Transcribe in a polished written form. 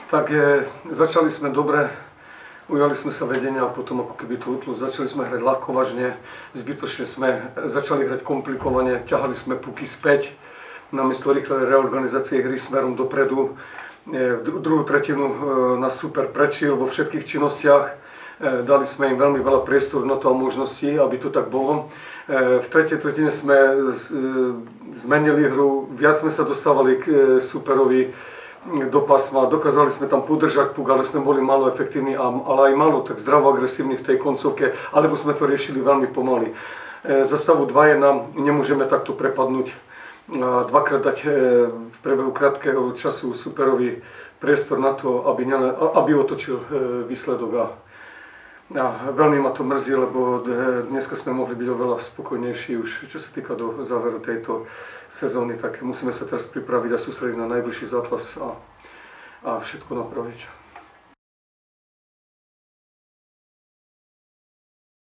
Tak začali sme dobre, ujali sme sa vedenia a potom ako keby to utlo. Začali sme hrať ľahko, vážne, zbytočne sme začali hrať komplikovane, ťahali sme puky späť, namiesto rýchlej reorganizácie hry smerom dopredu. Druhú tretinu nás super prečil vo všetkých činnostiach, dali sme im veľmi veľa priestoru na to a možností, aby to tak bolo. V tretej tretine sme zmenili hru, viac sme sa dostávali k superovi do pásma, dokázali sme tam podržať puk, ale sme boli málo efektívni, ale aj málo tak zdravo agresívni v tej koncovke, alebo sme to riešili veľmi pomaly. Za stavu 2-1 nemôžeme takto prepadnúť, dvakrát dať v priebehu krátkeho času superovi priestor na to, aby otočil výsledok. A veľmi ma to mrzí, lebo dneska sme mohli byť oveľa spokojnejší už, čo sa týka do záveru tejto sezóny, tak musíme sa teraz pripraviť a sústrediť na najbližší zápas a všetko napraviť.